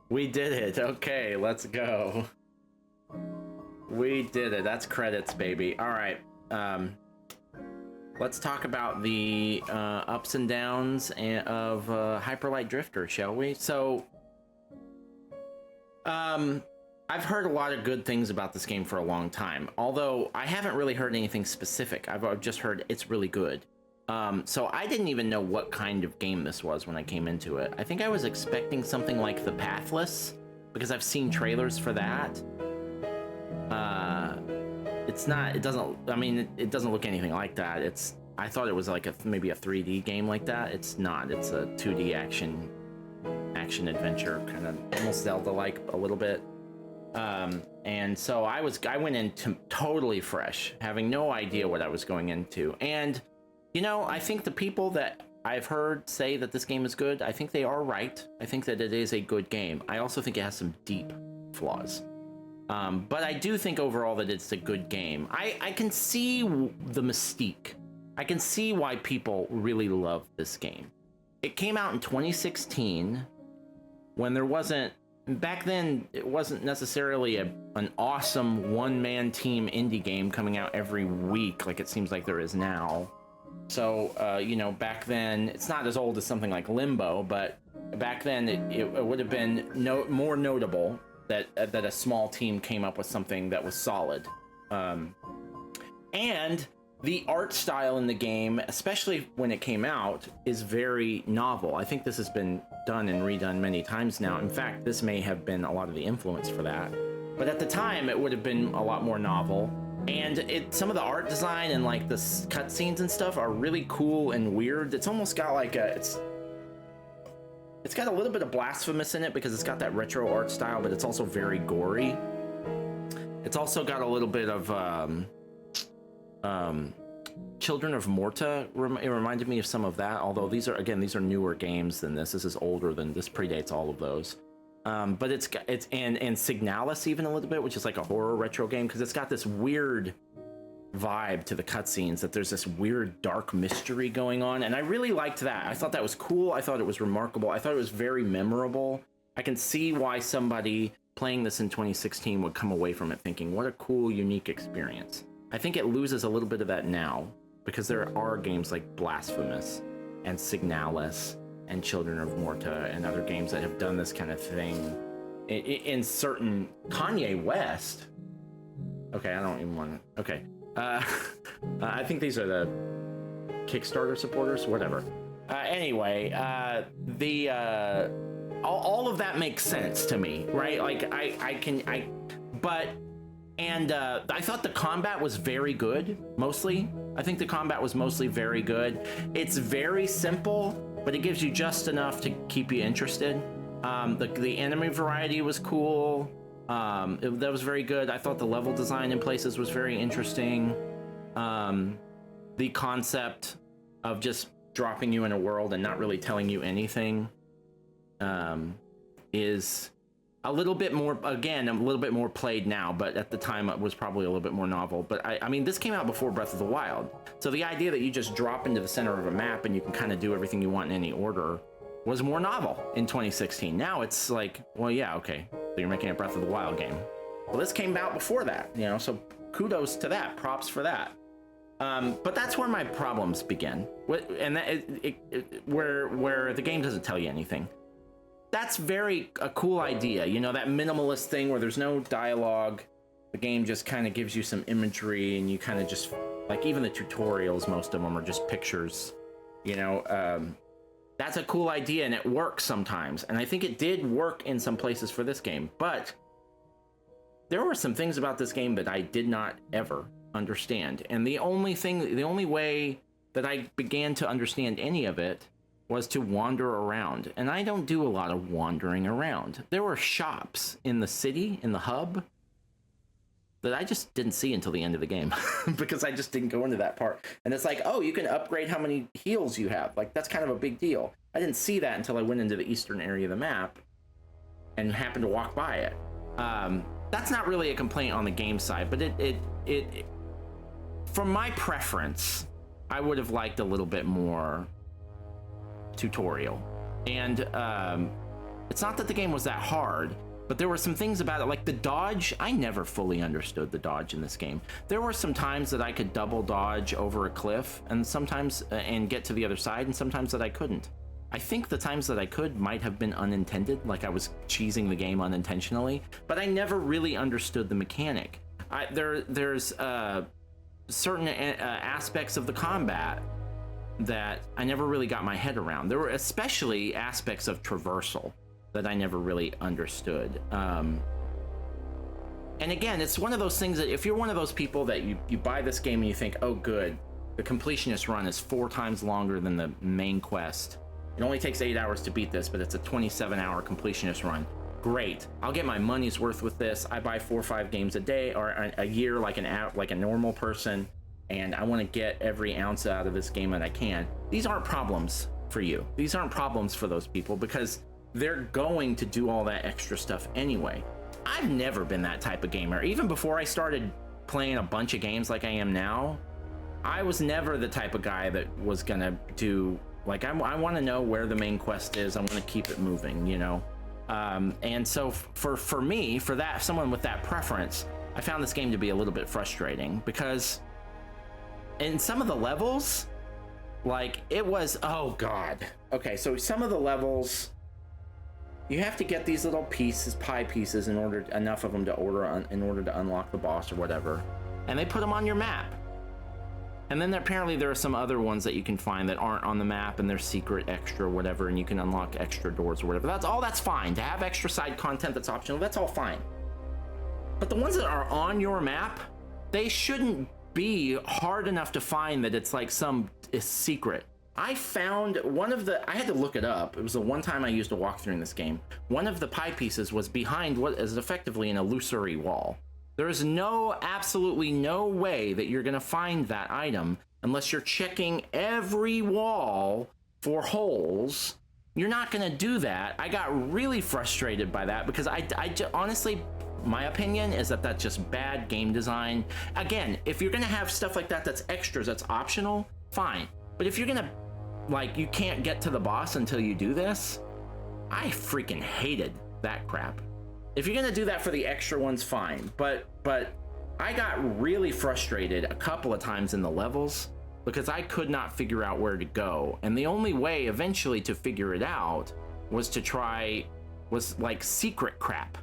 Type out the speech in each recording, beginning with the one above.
We did it. Okay, let's go. We did it. That's credits, baby. All right. Let's talk about the ups and downs of Hyper Light Drifter, shall we? So, I've heard a lot of good things about this game for a long time, although I haven't really heard anything specific. I've just heard it's really good. So I didn't even know what kind of game this was when I came into it. I think I was expecting something like The Pathless, because I've seen trailers for that. It doesn't look anything like that. I thought it was like maybe a 3D game like that. It's not. It's a 2D action adventure, kind of almost Zelda-like a little bit. And so I went in totally fresh, having no idea what I was going into. And, you know, I think the people that I've heard say that this game is good, I think they are right. I think that it is a good game. I also think it has some deep flaws. But I do think overall that it's a good game. I can see the mystique. I can see why people really love this game. It came out in 2016 when there wasn't, back then, it wasn't necessarily an awesome one-man team indie game coming out every week like it seems like there is now. So, you know, back then, it's not as old as something like Limbo, but back then it would have been more notable that a small team came up with something that was solid. And the art style in the game, especially when it came out, is very novel. I think this has been done and redone many times now. In fact, this may have been a lot of the influence for that. But at the time, it would have been a lot more novel. And some of the art design and like the cutscenes and stuff are really cool and weird. It's almost got like it's got a little bit of blasphemous in it because it's got that retro art style, but it's also very gory. It's also got a little bit of Children of Morta. It reminded me of some of that, although these are newer games than this. This is older than this, predates all of those. But it's and Signalis even a little bit, which is like a horror retro game, because it's got this weird vibe to the cutscenes, that there's this weird dark mystery going on, and I really liked that. I thought that was cool. I thought it was remarkable. I thought it was very memorable. I can see why somebody playing this in 2016 would come away from it thinking, what a cool, unique experience. I think it loses a little bit of that now, because there are games like Blasphemous and Signalis and Children of Morta and other games that have done this kind of thing in certain Kanye West. Okay, I don't even want to. Okay. I think these are the Kickstarter supporters, whatever. Anyway, all of that makes sense to me, right? Like I thought the combat was very good, mostly. I think the combat was mostly very good. It's very simple, but it gives you just enough to keep you interested. The enemy variety was cool. That was very good. I thought the level design in places was very interesting. The concept of just dropping you in a world and not really telling you anything is a little bit more, again, a little bit more played now, but at the time it was probably a little bit more novel. But I mean, this came out before Breath of the Wild. So the idea that you just drop into the center of a map and you can kind of do everything you want in any order was more novel in 2016. Now it's like, well, yeah, okay, so you're making a Breath of the Wild game. Well, this came out before that, you know, so kudos to that, props for that. But that's where my problems begin, and where the game doesn't tell you anything. That's a cool idea, you know, that minimalist thing where there's no dialogue. The game just kind of gives you some imagery, and you kind of just, like, even the tutorials, most of them are just pictures, you know. That's a cool idea, and it works sometimes, and I think it did work in some places for this game, but there were some things about this game that I did not ever understand, and the only way that I began to understand any of it was to wander around, and I don't do a lot of wandering around. There were shops in the city, in the hub, that I just didn't see until the end of the game because I just didn't go into that part. And it's like, oh, you can upgrade how many heals you have. Like, that's kind of a big deal. I didn't see that until I went into the eastern area of the map and happened to walk by it. That's not really a complaint on the game side, but it from my preference, I would have liked a little bit more tutorial. And It's not that the game was that hard, but there were some things about it, like the dodge. I never fully understood the dodge in this game. There were some times that I could double dodge over a cliff, and sometimes and get to the other side, and sometimes that I couldn't. I think the times that I could might have been unintended, like I was cheesing the game unintentionally, but I never really understood the mechanic. There's certain aspects of the combat that I never really got my head around. There were especially aspects of traversal that I never really understood. And again, it's one of those things that if you're one of those people that you buy this game and you think, oh good, the completionist run is 4 times longer than the main quest. It only takes 8 hours to beat this, but it's a 27-hour completionist run. Great, I'll get my money's worth with this. I buy 4 or 5 games a day or a year like a normal person, and I want to get every ounce out of this game that I can. These aren't problems for you. These aren't problems for those people because they're going to do all that extra stuff anyway. I've never been that type of gamer. Even before I started playing a bunch of games like I am now, I was never the type of guy that was gonna do, like, I want to know where the main quest is. I want to keep it moving, you know? And so for me, for that, someone with that preference, I found this game to be a little bit frustrating because in some of the levels, like, it was, oh God. Okay, so some of the levels, you have to get these little pieces, pie pieces, in order, enough of them to in order to unlock the boss or whatever. And they put them on your map. And then apparently there are some other ones that you can find that aren't on the map and they're secret extra or whatever, and you can unlock extra doors or whatever. That's fine. To have extra side content that's optional, that's all fine. But the ones that are on your map, they shouldn't be hard enough to find that it's like some secret. I found one of the, I had to look it up. It was the one time I used a walkthrough in this game. One of the pie pieces was behind what is effectively an illusory wall. There is absolutely no way that you're gonna find that item unless you're checking every wall for holes. You're not gonna do that. I got really frustrated by that because I honestly, my opinion is that that's just bad game design. Again, if you're gonna have stuff like that that's extras, that's optional, fine. But if you're gonna, like, you can't get to the boss until you do this, I freaking hated that crap. If you're gonna do that for the extra ones, fine. But I got really frustrated a couple of times in the levels because I could not figure out where to go. And the only way eventually to figure it out was like secret crap.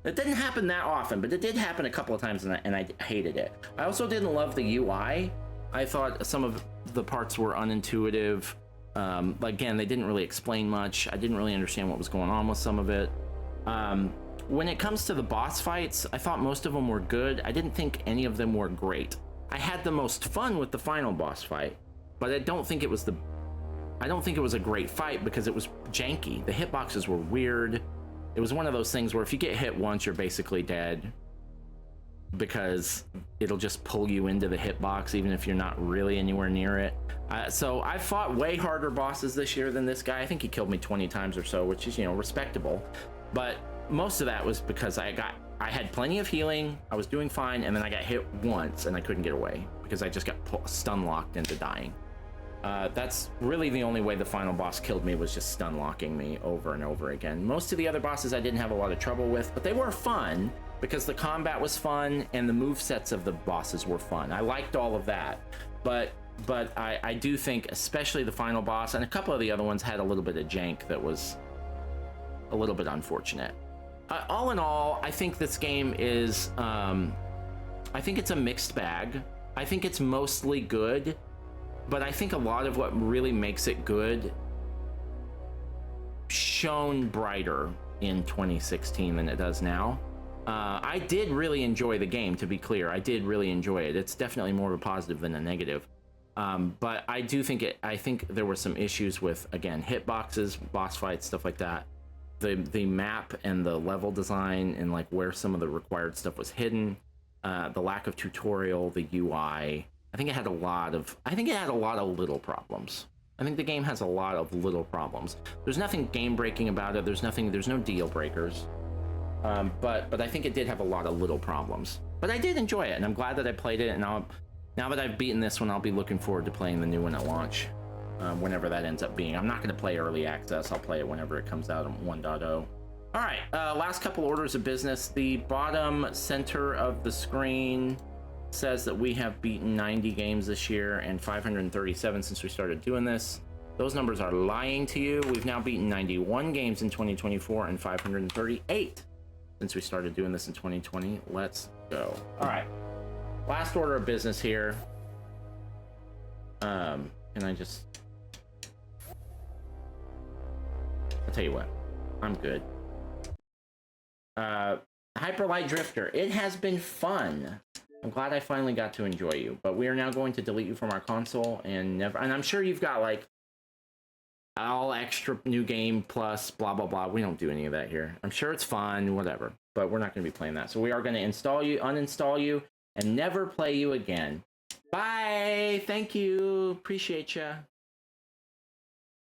It didn't happen that often, but it did happen a couple of times and I hated it. I also didn't love the UI. I thought some of the parts were unintuitive. Again, they didn't really explain much. I didn't really understand what was going on with some of it. When it comes to the boss fights, I thought most of them were good. I didn't think any of them were great. I had the most fun with the final boss fight, but I don't think it was a great fight because it was janky. The hitboxes were weird. It was one of those things where if you get hit once, you're basically dead because it'll just pull you into the hitbox even if you're not really anywhere near it. So I fought way harder bosses this year than this guy. I think he killed me 20 times or so, which is, you know, respectable. But most of that was because I had plenty of healing, I was doing fine, and then I got hit once and I couldn't get away because I just got stun locked into dying. That's really the only way the final boss killed me, was just stun locking me over and over again. Most of the other bosses I didn't have a lot of trouble with, but they were fun because the combat was fun and the movesets of the bosses were fun. I liked all of that, but I do think especially the final boss and a couple of the other ones had a little bit of jank that was a little bit unfortunate. All in all, I think this game is, I think it's a mixed bag. I think it's mostly good, but I think a lot of what really makes it good shone brighter in 2016 than it does now. I did really enjoy the game, to be clear. I did really enjoy it. It's definitely more of a positive than a negative. But I do think I think there were some issues with, again, hitboxes, boss fights, stuff like that. The map and the level design and like where some of the required stuff was hidden, the lack of tutorial, the UI. I think it had a lot of little problems. I think the game has a lot of little problems. There's nothing game breaking about it. There's no deal breakers. But I think it did have a lot of little problems. But I did enjoy it, and I'm glad that I played it. And now that I've beaten this one, I'll be looking forward to playing the new one at launch. whenever that ends up being. I'm not going to play early access. I'll play it whenever it comes out on 1.0. All right, last couple orders of business. The bottom center of the screen says that we have beaten 90 games this year and 537 since we started doing this. Those numbers are lying to you. We've now beaten 91 games in 2024 and 538 since we started doing this in 2020. Let's go. All right, last order of business here. Can I just... I'll tell you what, I'm good. Hyperlight Drifter, it has been fun. I'm glad I finally got to enjoy you, but we are now going to delete you from our console and never... And I'm sure you've got like all extra new game plus blah blah blah. We don't do any of that here. I'm sure it's fun, whatever, but we're not going to be playing that. So we are going to install you, uninstall you, and never play you again. Bye. Thank you. Appreciate ya.